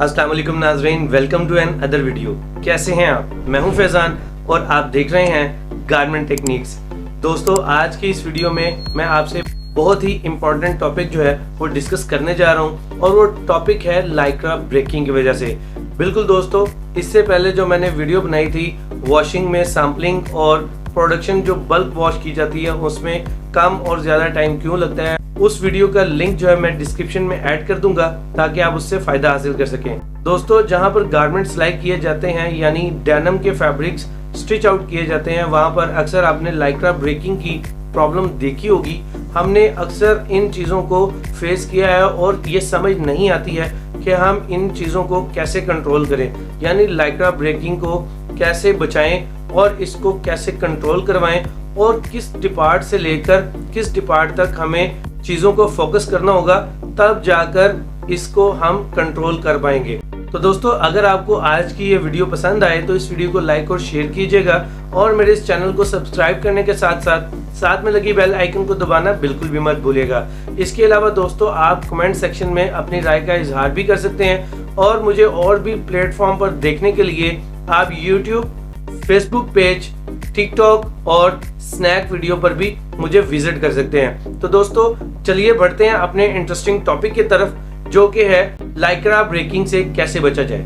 अस्सलाम वालेकुम नाज़रीन, welcome to another video. कैसे हैं आप? मैं हूं फैज़ान और आप देख रहे हैं गारमेंट टेक्निक्स। दोस्तों, आज की इस वीडियो में मैं आपसे बहुत ही इम्पोर्टेंट टॉपिक जो है वो डिस्कस करने जा रहा हूं और वो टॉपिक है लाइक्रा ब्रेकिंग की वजह से। बिल्कुल दोस्तों, इससे पहले जो मैंने वीडियो बनाई थी वॉशिंग में सैम्पलिंग और प्रोडक्शन जो बल्क वॉश की जाती है उसमें कम और ज़्यादा टाइम क्यों लगता है, उस वीडियो का लिंक जो है मैं डिस्क्रिप्शन में ऐड कर दूंगा ताकि आप उससे फायदा हासिल कर सकें। दोस्तों, जहां पर गारमेंट सिलाई किए जाते हैं यानी डेनिम के फैब्रिक्स स्टिच आउट किए जाते हैं, वहां पर अक्सर आपने लाइक्रा ब्रेकिंग की प्रॉब्लम देखी होगी। हमने अक्सर इन चीज़ों को फेस किया है और ये समझ नहीं आती है कि हम इन चीज़ों को कैसे कंट्रोल करें, यानी लाइक्रा ब्रेकिंग को कैसे बचाएं और इसको कैसे कंट्रोल करवाएं और किस डिपार्ट से लेकर किस डिपार्ट तक हमें चीज़ों को फोकस करना होगा, तब जाकर इसको हम कंट्रोल कर पाएंगे। तो दोस्तों, अगर आपको आज की ये वीडियो पसंद आए तो इस वीडियो को लाइक और शेयर कीजिएगा और मेरे इस चैनल को सब्सक्राइब करने के साथ साथ में लगी बेल आइकन को दबाना बिल्कुल भी मत भूलिएगा। इसके अलावा दोस्तों, आप कमेंट सेक्शन में अपनी राय का इजहार भी कर सकते हैं और मुझे और भी प्लेटफॉर्म पर देखने के लिए आप यूट्यूब, फेसबुक पेज, टिकटॉक और स्नैक वीडियो पर भी मुझे विजिट कर सकते हैं। तो दोस्तों, चलिए बढ़ते हैं अपने इंटरेस्टिंग टॉपिक की तरफ, जो कि है लाइक्रा ब्रेकिंग से कैसे बचा जाए।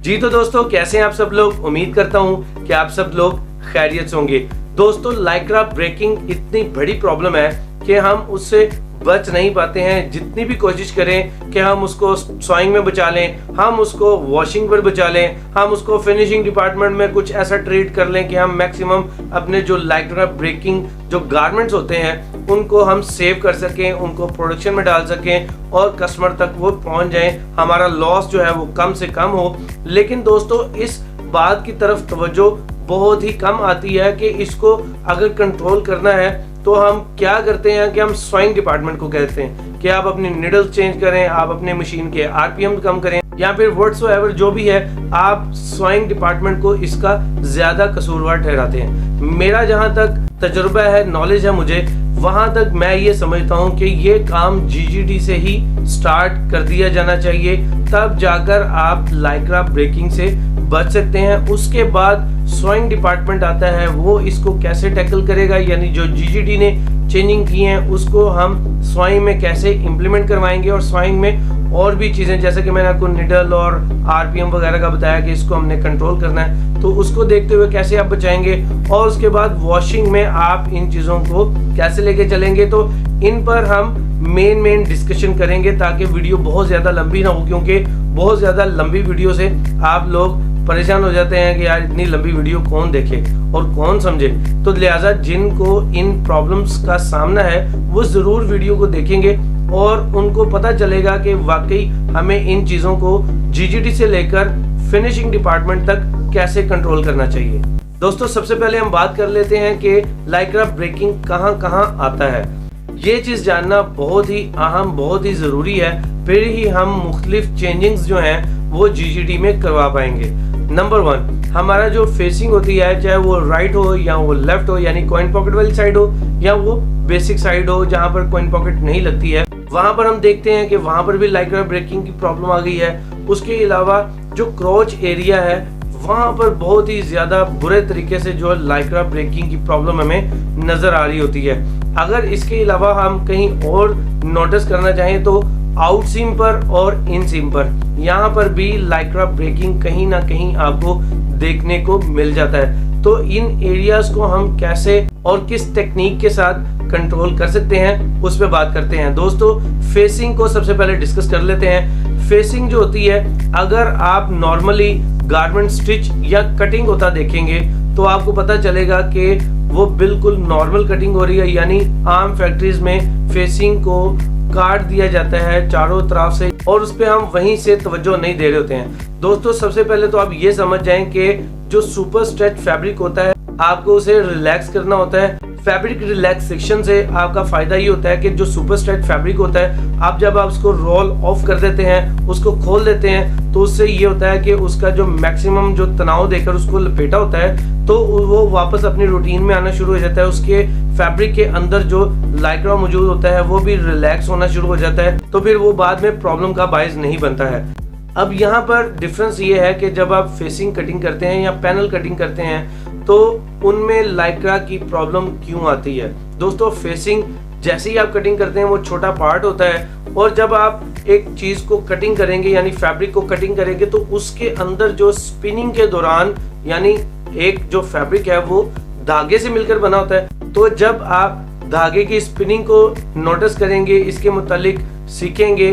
जी तो दोस्तों, कैसे हैं आप सब लोग? उम्मीद करता हूं कि आप सब लोग खैरियत से होंगे। दोस्तों, लाइक्रा ब्रेकिंग इतनी बड़ी प्रॉब्लम है कि हम उससे बच नहीं पाते हैं। जितनी भी कोशिश करें कि हम उसको सॉइंग में बचा लें, हम उसको वॉशिंग पर बचा लें, हम उसको फिनिशिंग डिपार्टमेंट में कुछ ऐसा ट्रीट कर लें कि हम मैक्सिमम अपने जो लाइक्रा ब्रेकिंग जो गारमेंट्स होते हैं उनको हम सेव कर सकें, उनको प्रोडक्शन में डाल सकें और कस्टमर तक वो पहुंच जाएं, हमारा लॉस जो है वो कम से कम हो। लेकिन दोस्तों, इस बात की तरफ तवज्जो बहुत ही कम आती है कि इसको अगर कंट्रोल करना है तो हम क्या करते हैं कि हम सॉइंग डिपार्टमेंट को कहते हैं कि आप अपनी निडल्स चेंज करें, आप अपने मशीन के आरपीएम कम करें या फिर व्हाटसोएवर जो भी है, आप सॉइंग डिपार्टमेंट को इसका ज्यादा कसूरवार ठहराते हैं। मेरा जहां तक तजुर्बा है, नॉलेज है मुझे, वहां तक मैं ये समझता हूं कि ये काम जीजीडी से ही स्टार्ट कर दिया जाना चाहिए, तब जाकर आप लाइक्रा ब्रेकिंग से बच सकते हैं। उसके बाद सॉइंग डिपार्टमेंट आता है, वो इसको कैसे टैकल करेगा, यानी जो जीजीडी ने चेंजिंग की हैं उसको हम सॉइंग में कैसे इम्प्लीमेंट करवाएंगे और सॉइंग में और भी चीज़ें जैसे कि मैंने आपको निडल और आरपीएम वगैरह का बताया कि इसको हमने कंट्रोल करना है, तो उसको देखते हुए कैसे आप बचाएंगे और उसके बाद वॉशिंग में आप इन चीज़ों को कैसे लेके चलेंगे। तो इन पर हम मेन डिस्कशन करेंगे ताकि वीडियो बहुत ज़्यादा लंबी ना हो, क्योंकि बहुत ज़्यादा लंबी वीडियो से आप लोग परेशान हो जाते हैं कि यार इतनी लंबी वीडियो कौन देखे और कौन समझे। तो लिहाजा जिनको इन प्रॉब्लम्स का सामना है वो ज़रूर वीडियो को देखेंगे और उनको पता चलेगा कि वाकई हमें इन चीज़ों को जीजीडी से लेकर फिनिशिंग डिपार्टमेंट तक कैसे कंट्रोल करना चाहिए। दोस्तों, सबसे पहले हम बात कर लेते हैं कि लाइक्रा ब्रेकिंग कहाँ कहाँ आता है। ये चीज़ जानना बहुत ही अहम, बहुत ही ज़रूरी है, फिर ही हम मुख्तलिफ चेंजिंग्स जो हैं वो जीजीडी में करवा पाएंगे। नंबर 1, हमारा जो फेसिंग होती है, चाहे वो राइट हो या वो लेफ्ट हो, यानी कॉइन पॉकेट वाली साइड हो या वो बेसिक साइड हो जहाँ पर कॉइन पॉकेट नहीं लगती है, वहाँ पर हम देखते हैं कि वहाँ पर भी लाइक्रा ब्रेकिंग की प्रॉब्लम आ गई है। उसके अलावा जो क्रोच एरिया है वहाँ पर बहुत ही ज़्यादा बुरे तरीके से जो लाइक्रा ब्रेकिंग की प्रॉब्लम हमें नज़र आ रही होती है। अगर इसके अलावा हम कहीं और नोटिस करना चाहें तो आउट सीम पर और इन सीम पर, यहाँ पर भी लाइक्रा ब्रेकिंग कहीं ना कहीं आपको देखने को मिल जाता है। तो इन एरियाज को हम कैसे और किस टेक्निक के साथ कंट्रोल कर सकते हैं उस पर बात करते हैं। दोस्तों, फेसिंग को सबसे पहले डिस्कस कर लेते हैं। फेसिंग जो होती है, अगर आप नॉर्मली गारमेंट स्टिच या कटिंग होता देखेंगे तो आपको पता चलेगा कि वो बिल्कुल नॉर्मल कटिंग हो रही है, यानी आम फैक्ट्रीज में फेसिंग को काट दिया जाता है चारों तरफ से और उस पर हम वहीं से तवज्जो नहीं दे रहे होते हैं। दोस्तों, सबसे पहले तो आप ये समझ जाएं कि जो सुपर स्ट्रेच फैब्रिक होता है, आपको उसे रिलैक्स करना होता है। फैब्रिक रिलैक्सेशन से आपका फायदा ये होता है कि जो सुपर स्ट्रेच फैब्रिक होता है, आप जब आप उसको रोल ऑफ कर देते हैं, उसको खोल देते हैं, तो उससे ये होता है कि उसका जो मैक्सिमम जो तनाव देकर उसको लपेटा होता है, तो वो वापस अपनी रूटीन में आना शुरू हो जाता है। उसके फैब्रिक के अंदर जो लाइक्रा मौजूद होता है वो भी रिलैक्स होना शुरू हो जाता है, तो फिर वो बाद में प्रॉब्लम का बायस नहीं बनता है। अब यहाँ पर डिफरेंस ये है कि जब आप फेसिंग कटिंग करते हैं या पैनल कटिंग करते हैं तो उनमें लाइक्रा की प्रॉब्लम क्यों आती है। दोस्तों, फेसिंग जैसे ही आप कटिंग करते हैं वो छोटा पार्ट होता है, और जब आप एक चीज को कटिंग करेंगे यानी फैब्रिक को कटिंग करेंगे तो उसके अंदर जो स्पिनिंग के दौरान यानी एक जो फैब्रिक है वो धागे से मिलकर बना होता है। तो जब आप धागे की स्पिनिंग को नोटिस करेंगे, इसके मुतालिक सीखेंगे,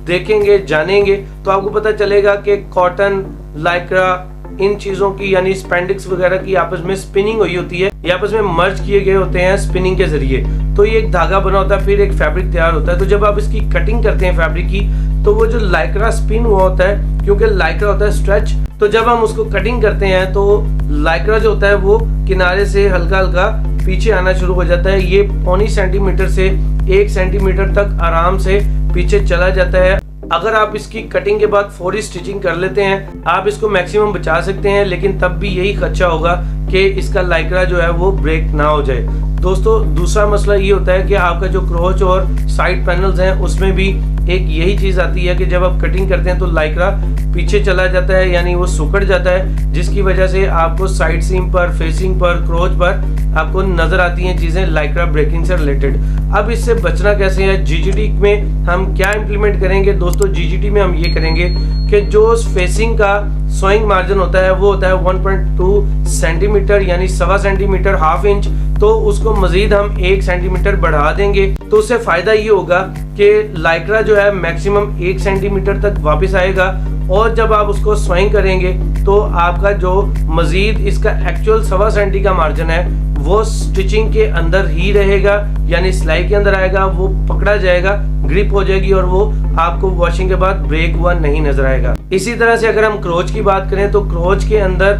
देखेंगे, जानेंगे, तो आपको पता चलेगा कि कॉटन, लाइक्रा, इन चीजों की यानी स्पेंडिक्स वगैरह की आपस में स्पिनिंग हुई होती है, ये आपस में मर्ज किए गए होते हैं स्पिनिंग के जरिए, तो ये एक धागा बना होता है, फिर एक फैब्रिक तैयार होता है। तो जब आप इसकी कटिंग करते हैं फैब्रिक की, तो वो जो लाइक्रा स्पिन हुआ होता है, क्योंकि लाइक्रा होता है स्ट्रेच, तो जब हम उसको कटिंग करते हैं तो लाइक्रा जो होता है वो किनारे से हल्का हल्का पीछे आना शुरू हो जाता है। ये 0.25 सेंटीमीटर से 1 सेंटीमीटर तक आराम से पीछे चला जाता है। अगर आप इसकी कटिंग के बाद फौरी स्टिचिंग कर लेते हैं, आप इसको मैक्सिमम बचा सकते हैं, लेकिन तब भी यही खर्चा होगा कि इसका लाइक्रा जो है वो ब्रेक ना हो जाए। दोस्तों, दूसरा मसला ये होता है कि आपका जो क्रोच और साइड पैनल्स हैं उसमें भी एक यही चीज आती है कि जब आप कटिंग करते हैं तो लाइक्रा पीछे चला जाता है, यानी वो सुकड़ जाता है, जिसकी वजह से आपको साइड सीम पर, फेसिंग पर, क्रोच पर आपको नजर आती हैं चीजें लाइक्रा ब्रेकिंग से रिलेटेड। अब इससे बचना कैसे है, जीजीटी में हम क्या इंप्लीमेंट करेंगे। दोस्तों, जीजीटी में हम ये करेंगे कि जो फेसिंग का सोइंग मार्जिन होता है वो होता है 1.2 सेंटीमीटर यानी 1.25 सेंटीमीटर, हाफ इंच, तो उसको मजीद हम 1 सेंटीमीटर बढ़ा देंगे। तो उससे फायदा ये होगा कि लाइक्रा जो है मैक्सिमम 1 सेंटीमीटर तक वापस आएगा, और जब आप उसको सोइंग करेंगे तो आपका जो मजीद इसका एक्चुअल 1.25 सेंटी का मार्जिन है वो स्टिचिंग के अंदर ही रहेगा, यानी सिलाई के अंदर आएगा, वो पकड़ा जाएगा, ग्रिप हो जाएगी, और वो आपको वॉशिंग के बाद ब्रेक हुआ नहीं नजर आएगा। इसी तरह से अगर हम क्रोच की बात करें तो क्रोच के अंदर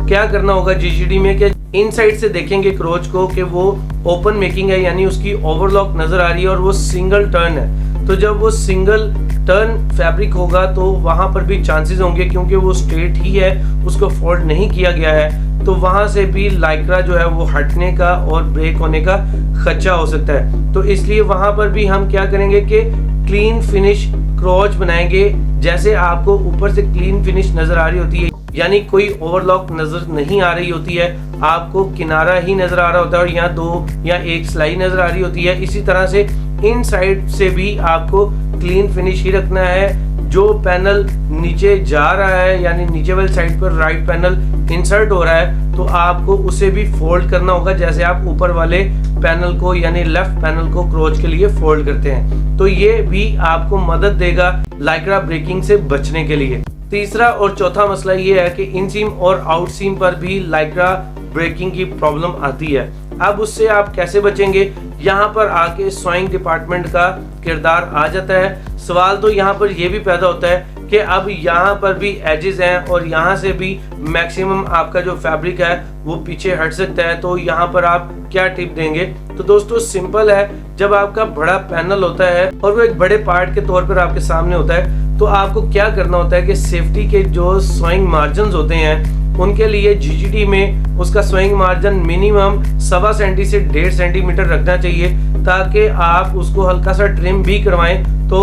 क्या करना होगा जीजीडी में कि इनसाइड से देखेंगे क्रोच को कि वो ओपन मेकिंग है, यानी उसकी ओवरलॉक नजर आ रही है और वो सिंगल टर्न है। तो जब वो सिंगल टर्न फैब्रिक होगा तो वहां पर भी चांसेस होंगे, क्योंकि वो स्ट्रेट ही है, उसको फोल्ड नहीं किया गया है, तो वहां से भी लाइक्रा जो है वो हटने का और ब्रेक होने का खदशा हो सकता है। तो इसलिए वहां पर भी हम क्या करेंगे कि क्लीन फिनिश क्रोच बनाएंगे। जैसे आपको ऊपर से क्लीन फिनिश नजर आ रही होती है, यानी कोई ओवरलॉक नजर नहीं आ रही होती है, आपको किनारा ही नजर आ रहा होता है और यहाँ 2 या 1 सिलाई नजर आ रही होती है। इसी तरह से इन साइड से भी आपको क्लीन फिनिश ही रखना है। जो पैनल नीचे जा रहा है यानी नीचे वाली साइड पर राइट पैनल इंसर्ट हो रहा है, तो आपको उसे भी फोल्ड करना होगा जैसे आप ऊपर वाले पैनल को यानी लेफ्ट पैनल को क्रोच के लिए फोल्ड करते हैं। तो ये भी आपको मदद देगा लाइक्रा ब्रेकिंग से बचने के लिए। तीसरा और चौथा मसला ये है कि इन सीम और आउट सीम पर भी लाइक्रा ब्रेकिंग की प्रॉब्लम आती है। अब उससे आप कैसे बचेंगे, यहाँ पर आके सोइंग डिपार्टमेंट का किरदार आ जाता है। सवाल तो यहाँ पर यह भी पैदा होता है कि अब यहाँ पर भी एजेस हैं और यहाँ से भी मैक्सिमम आपका जो फैब्रिक है वो पीछे हट सकता है, तो यहाँ पर आप क्या टिप देंगे। तो दोस्तों सिंपल है, जब आपका बड़ा पैनल होता है और वो एक बड़े पार्ट के तौर पर आपके सामने होता है, तो आपको क्या करना होता है कि सेफ्टी के जो सोइंग मार्जिन होते हैं उनके लिए जीजीटी में उसका सोइंग मार्जिन मिनिमम 1.25 सेंटी से 1.5 सेंटीमीटर रखना चाहिए, ताकि आप उसको हल्का सा ट्रिम भी करवाएं तो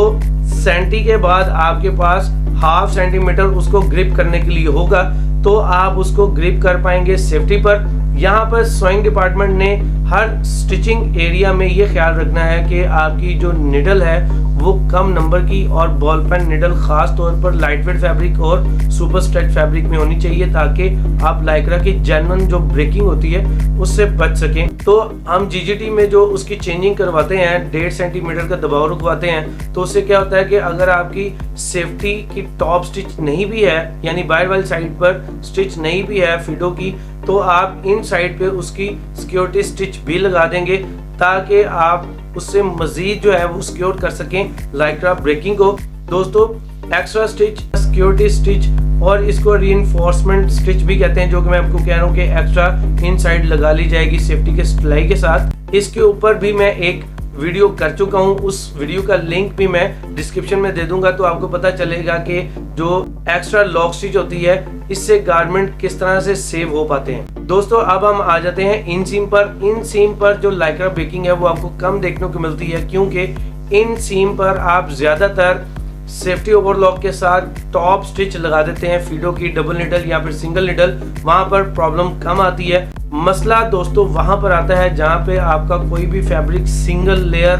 सेंटी के बाद आपके पास 1/2 सेंटीमीटर उसको ग्रिप करने के लिए होगा, तो आप उसको ग्रिप कर पाएंगे सेफ्टी पर। यहाँ पर सोइंग डिपार्टमेंट ने हर स्टिचिंग एरिया में ये ख्याल रखना है कि आपकी जो निडल है वो कम नंबर की और बॉल पेन निडल खास तौर पर लाइटवेट फैब्रिक और सुपर स्ट्रेच फैब्रिक में होनी चाहिए, ताकि आप लाइक्रा की जेन्युइन जो ब्रेकिंग होती है उससे बच सकें। तो हम जीजीटी में जो उसकी चेंजिंग करवाते हैं 1.5 सेंटीमीटर का दबाव रुकवाते हैं, तो उससे क्या होता है कि अगर आपकी सेफ्टी की टॉप स्टिच नहीं भी है यानी बाहर वाली साइड पर स्टिच नहीं भी है फिडो की, तो आप इन साइड पे उसकी सिक्योरिटी स्टिच भी लगा देंगे, ताकि आप उससे मजीद जो है वो सिक्योर कर सकें लाइक्रा ब्रेकिंग को। दोस्तों एक्स्ट्रा स्टिच, सिक्योरिटी स्टिच और इसको रीइंफोर्समेंट स्टिच भी कहते हैं, जो कि मैं आपको कह रहा हूँ कि एक्स्ट्रा इनसाइड लगा ली जाएगी सेफ्टी के सिलाई के साथ। इसके ऊपर भी मैं एक वीडियो कर चुका हूँ, उस वीडियो का लिंक भी मैं डिस्क्रिप्शन में दे दूंगा, तो आपको पता चलेगा कि जो एक्स्ट्रा लॉक स्टिच होती है इससे गारमेंट किस तरह से सेव हो पाते हैं। दोस्तों अब हम आ जाते हैं इन सीम पर। इन सीम पर जो लाइक्रा ब्रेकिंग है वो आपको कम देखने को मिलती है, क्योंकि इन सीम पर आप ज्यादातर सेफ्टी ओवरलॉक के साथ टॉप स्टिच लगा देते हैं, फीडो की डबल निडल या फिर सिंगल निडल। वहां पर प्रॉब्लम कम आती है। मसला दोस्तों वहां पर आता है जहां पे आपका कोई भी फैब्रिक सिंगल लेयर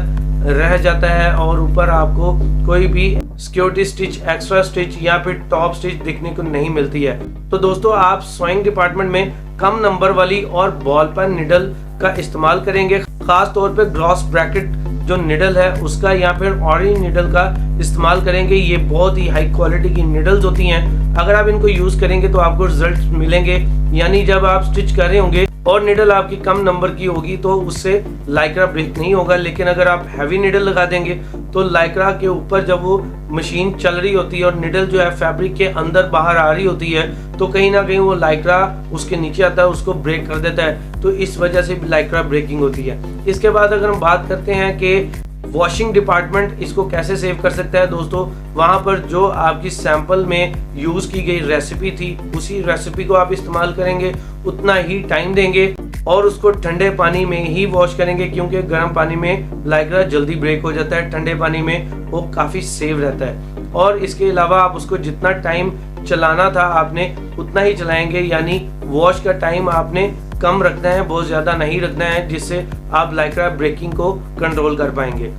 रह जाता है और ऊपर आपको कोई भी सिक्योरिटी स्टिच, एक्स्ट्रा स्टिच या फिर टॉप स्टिच दिखने को नहीं मिलती है। तो दोस्तों आप सोइंग डिपार्टमेंट में कम नंबर वाली और बॉल पेन निडल का इस्तेमाल करेंगे, खास तौर पे ग्रॉस ब्रैकेट जो निडल है उसका या फिर ऑरेंज निडल का इस्तेमाल करेंगे। ये बहुत ही हाई क्वालिटी की निडल्स होती हैं। अगर आप इनको यूज करेंगे तो आपको रिजल्ट मिलेंगे, यानी जब आप स्टिच कर रहे होंगे और निडल आपकी कम नंबर की होगी तो उससे लाइक्रा ब्रेक नहीं होगा। लेकिन अगर आप हैवी निडल लगा देंगे तो लाइक्रा के ऊपर जब वो मशीन चल रही होती है और निडल जो है फैब्रिक के अंदर बाहर आ रही होती है तो कहीं ना कहीं वो लाइक्रा उसके नीचे आता है, उसको ब्रेक कर देता है। तो इस वजह से भी लाइक्रा ब्रेकिंग होती है। इसके बाद अगर हम बात करते हैं कि वॉशिंग डिपार्टमेंट इसको कैसे सेव कर सकता है, दोस्तों वहां पर जो आपकी सैंपल में यूज की गई रेसिपी थी उसी रेसिपी को आप इस्तेमाल करेंगे, उतना ही टाइम देंगे और उसको ठंडे पानी में ही वॉश करेंगे, क्योंकि गर्म पानी में लाइक्रा जल्दी ब्रेक हो जाता है, ठंडे पानी में वो काफी सेव रहता है। और इसके अलावा आप उसको जितना टाइम चलाना था आपने उतना ही चलाएंगे, यानी वॉश का टाइम आपने कम रखना है, बहुत ज्यादा नहीं रखना है, जिससे आप लाइक्रा ब्रेकिंग को कंट्रोल कर पाएंगे।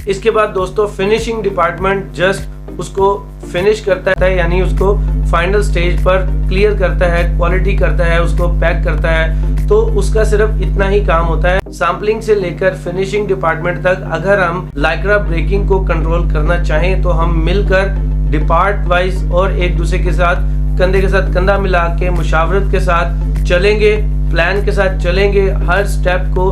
इसके बाद दोस्तों फिनिशिंग डिपार्टमेंट जस्ट उसको फिनिश करता है, यानी उसको फाइनल स्टेज पर क्लियर करता है, क्वालिटी करता है, उसको पैक करता है। तो उसका सिर्फ इतना ही काम होता है। सैम्पलिंग से लेकर फिनिशिंग डिपार्टमेंट तक अगर हम लाइक्रा ब्रेकिंग को कंट्रोल करना चाहें तो हम मिलकर डिपार्ट वाइज और एक दूसरे के साथ कंधे के साथ कंधा मिला के मुशावरत के साथ चलेंगे, प्लान के साथ चलेंगे, हर स्टेप को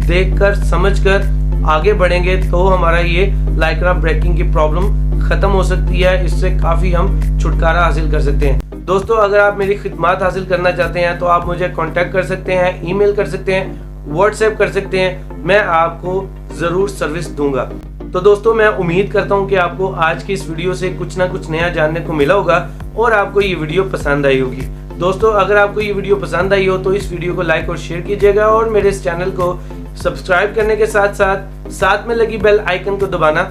देखकर समझकर आगे बढ़ेंगे तो हमारा ये लाइक्रा ब्रेकिंग की प्रॉब्लम खत्म हो सकती है। इससे काफी हम छुटकारा हासिल कर सकते हैं। दोस्तों अगर आप मेरी खिदमत हासिल करना चाहते हैं तो आप मुझे कांटेक्ट कर सकते हैं, ईमेल कर सकते हैं, व्हाट्सएप कर सकते हैं, मैं आपको जरूर सर्विस दूंगा। तो दोस्तों मैं उम्मीद करता हूं कि आपको आज की इस वीडियो से कुछ ना कुछ नया जानने को मिला होगा और आपको ये वीडियो पसंद आई होगी। दोस्तों अगर आपको ये वीडियो पसंद आई हो तो इस वीडियो को लाइक और शेयर कीजिएगा और मेरे इस चैनल को सब्सक्राइब करने के साथ में लगी बेल आइकन को दबाना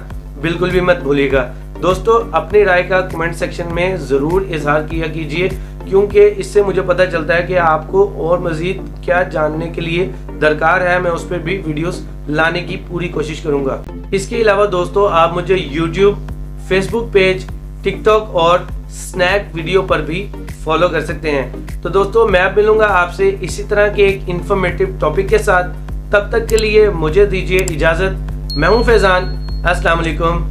बिल्कुल भी मत भूलिएगा। दोस्तों अपनी राय का कमेंट सेक्शन में जरूर इजहार किया कीजिए, क्योंकि इससे मुझे पता चलता है कि आपको और मजीद क्या जानने के लिए दरकार है। मैं उस पर भी वीडियोस लाने की पूरी कोशिश करूंगा। इसके अलावा दोस्तों आप मुझे YouTube, Facebook पेज, TikTok और स्नैक वीडियो पर भी फॉलो कर सकते हैं। तो दोस्तों मैं मिलूंगा आपसे इसी तरह के एक इंफॉर्मेटिव टॉपिक के साथ। तब तक के लिए मुझे दीजिए इजाजत। मैं हूं फैजान। अस्सलाम वालेकुम।